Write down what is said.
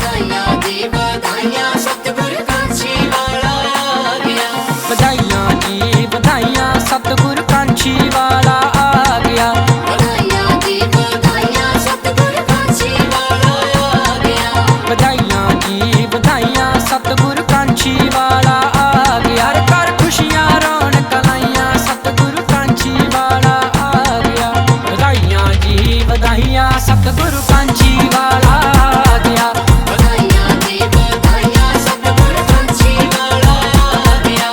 बधाइयां जी बधाइयां सतगुरु कांची वाला आ गया। बधाइयां जी बधाइयां सतगुरु कांची वाला आ गया। बधाइयां जी बधाइयां सतगुरु कांची वाला आ गया। बधाइयां जी बधाइयां सतगुरु कांची वाला आ गया। हर घर खुशियां रौनक लाइयां सतगुरु कांची वाला आ गया। बधाइयां जी बधाइयां सतगुरु कांची वाला आ गया। बधाइयां जी बधाइयां सतगुरु कांची वाला आ गया।